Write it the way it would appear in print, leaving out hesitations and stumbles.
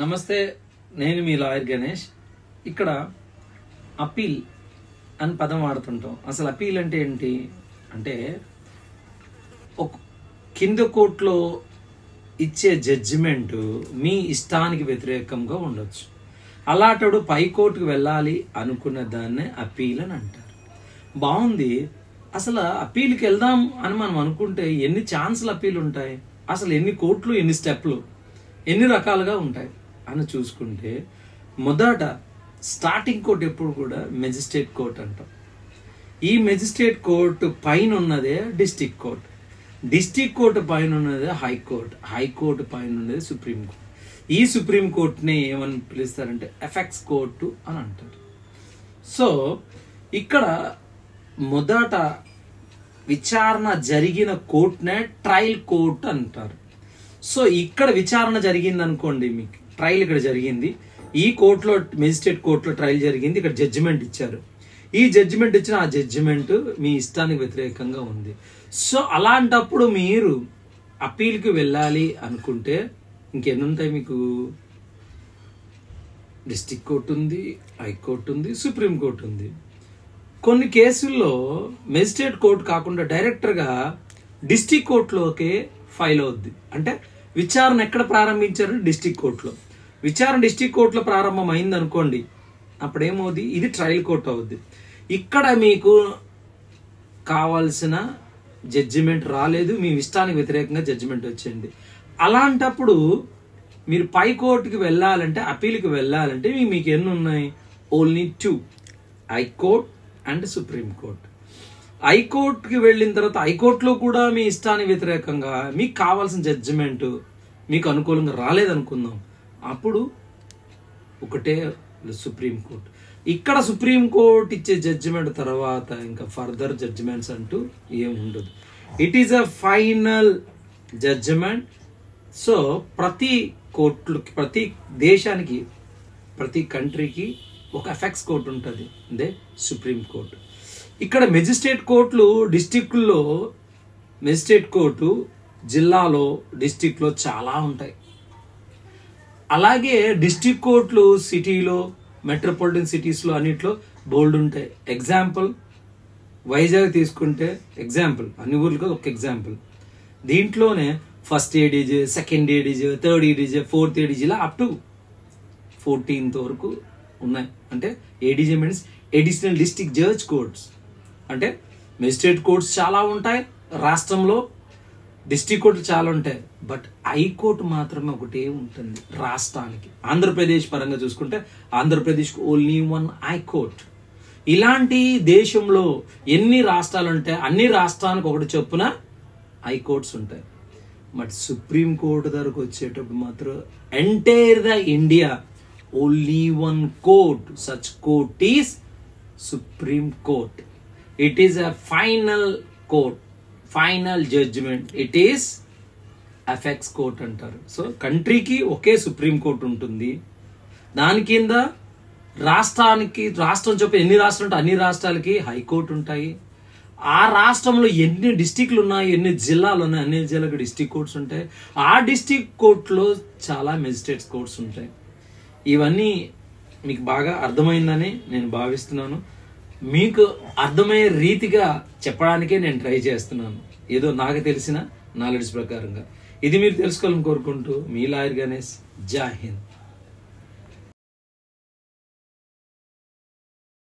నమస్తే, నేను మీ లాయర్ గణేష్. ఇక్కడ అపీల్ అని పదం వాడుతుంటాం. అసలు అపీల్ అంటే ఏంటి అంటే, ఒక కింద కోర్టులో ఇచ్చే జడ్జిమెంట్ మీ ఇష్టానికి వ్యతిరేకంగా ఉండొచ్చు. అలాంటప్పుడు పై కోర్టుకు వెళ్ళాలి అనుకున్న దాన్నే అపీల్ అని అంటారు. బాగుంది. అసలు అపీల్కి వెళ్దాం అని మనం అనుకుంటే ఎన్ని ఛాన్సులు అపీల్ ఉంటాయి, అసలు ఎన్ని కోర్టులు, ఎన్ని స్టెప్లు, ఎన్ని రకాలుగా ఉంటాయి అని చూసుకుంటే, మొదట స్టార్టింగ్ కోర్టు ఎప్పుడు కూడా మెజిస్ట్రేట్ కోర్ట్ అంటాం. ఈ మెజిస్ట్రేట్ కోర్టు పైన ఉన్నదే డిస్ట్రిక్ట్ కోర్ట్, డిస్ట్రిక్ట్ కోర్టు పైన ఉన్నదే హైకోర్టు, హైకోర్టు పైన ఉన్నదే సుప్రీంకోర్టు. ఈ సుప్రీంకోర్టుని ఏమని పిలుస్తారంటే ఎఫెక్స్ కోర్టు అని అంటారు. సో ఇక్కడ మొదట విచారణ జరిగిన కోర్టునే ట్రయల్ కోర్టు అంటారు. సో ఇక్కడ విచారణ జరిగింది అనుకోండి, మీకు ట్రయల్ ఇక్కడ జరిగింది, ఈ కోర్టులో మెజిస్ట్రేట్ కోర్టులో ట్రయల్ జరిగింది, ఇక్కడ జడ్జిమెంట్ ఇచ్చారు. ఈ జడ్జిమెంట్ ఇచ్చిన ఆ జడ్జిమెంట్ మీ ఇష్టానికి వ్యతిరేకంగా ఉంది. సో అలాంటప్పుడు మీరు అపీల్కి వెళ్ళాలి అనుకుంటే ఇంకెన్ని ఉంటాయి మీకు? డిస్ట్రిక్ట్ కోర్టు ఉంది, హైకోర్టు ఉంది, సుప్రీంకోర్టు ఉంది. కొన్ని కేసుల్లో మెజిస్ట్రేట్ కోర్టు కాకుండా డైరెక్టర్గా డిస్ట్రిక్ట్ కోర్టులోకే ఫైల్ అవుద్ది. అంటే విచారణ ఎక్కడ ప్రారంభించారు? డిస్ట్రిక్ట్ కోర్టులో. విచారణ డిస్ట్రిక్ట్ కోర్టులో ప్రారంభం అయింది అనుకోండి, అప్పుడేమవుద్ది, ఇది ట్రయల్ కోర్టు అవుద్ది. ఇక్కడ మీకు కావాల్సిన జడ్జిమెంట్ రాలేదు, మీ ఇష్టానికి వ్యతిరేకంగా జడ్జిమెంట్ వచ్చింది. అలాంటప్పుడు మీరు పై కోర్టుకి వెళ్ళాలంటే, అపీల్కి వెళ్ళాలంటే మీకు ఎన్ని ఉన్నాయి? Only 2, high court and supreme court. హైకోర్టుకి వెళ్ళిన తర్వాత హైకోర్టులో కూడా మీ ఇష్టానికి వ్యతిరేకంగా మీకు కావాల్సిన జడ్జిమెంట్ మీకు అనుకూలంగా రాలేదనుకుందాం, అప్పుడు ఒకటే సుప్రీంకోర్టు. ఇక్కడ సుప్రీంకోర్టు ఇచ్చే జడ్జిమెంట్ తర్వాత ఇంకా ఫర్దర్ జడ్జిమెంట్స్ అంటూ ఏం ఉండదు. It is a final judgement. So ప్రతి కోర్టులకి, ప్రతి దేశానికి, ప్రతి కంట్రీకి ఒక ఎఫెక్స్ కోర్టు ఉంటుంది, అదే సుప్రీంకోర్టు. ఇక్కడ మెజిస్ట్రేట్ కోర్టులు డిస్టిక్లో, మెజిస్ట్రేట్ కోర్టు జిల్లాలో, డిస్టిక్లో చాలా ఉంటాయి. అలాగే డిస్ట్రిక్ట్ కోర్టులు సిటీలో, మెట్రోపాలిటన్ సిటీస్లో అన్నిట్లో బోల్డ్ ఉంటాయి. ఎగ్జాంపుల్ వైజాగ్ తీసుకుంటే, ఎగ్జాంపుల్ అన్ని ఊర్లకు ఒక ఎగ్జాంపుల్. దీంట్లోనే first ADJ, second ADJ, third ADJ, fourth ADJ, ఇలా అప్ టు 14th వరకు ఉన్నాయి. అంటే ADJ means additional district judge courts. అంటే మెజిస్ట్రేట్ కోర్ట్స్ చాలా ఉంటాయి రాష్ట్రంలో, డిస్ట్రిక్ట్ కోర్టులు చాలా ఉంటాయి, బట్ హైకోర్టు మాత్రమే ఒకటే ఉంటుంది రాష్ట్రానికి. ఆంధ్రప్రదేశ్ పరంగా చూసుకుంటే ఆంధ్రప్రదేశ్కి ఓన్లీ 1 హైకోర్టు. ఇలాంటి దేశంలో ఎన్ని రాష్ట్రాలు ఉంటాయి, అన్ని రాష్ట్రానికి ఒకటి చొప్పున హైకోర్ట్స్ ఉంటాయి. బట్ సుప్రీంకోర్టు దగ్గరకు వచ్చేటప్పుడు మాత్రం entire the India only 1 court. Such court is supreme court. It is a final court, final judgement. It is apex court అంటారు. సో కంట్రీకి ఒకే సుప్రీం కోర్ట్ ఉంటుంది, దాని కింద రాష్ట్రానికి, రాష్ట్రం చొప్పున ఎన్ని రాష్ట్రాలు ఉంటాయి అన్ని రాష్ట్రాలకి హైకోర్టు ఉంటాయి. ఆ రాష్ట్రంలో ఎన్ని డిస్టిక్లు ఉన్నాయి, ఎన్ని జిల్లాలు ఉన్నాయి, అన్ని జిల్లాలకు డిస్ట్రిక్ట్ కోర్ట్స్ ఉంటాయి. ఆ డిస్ట్రిక్ట్ కోర్టులో చాలా మెజిస్ట్రేట్స్ కోర్ట్స్ ఉంటాయి. ఇవన్నీ మీకు బాగా అర్థమైందని నేను భావిస్తున్నాను. మీకు అర్థమయ్యే రీతిగా చెప్పడానికే నేను ట్రై చేస్తున్నాను, ఏదో నాకు తెలిసిన నాలెడ్జ్ ప్రకారంగా. ఇది మీరు తెలుసుకోవాలని కోరుకుంటూ మీ లాయర్ గణేష్. జై హింద్.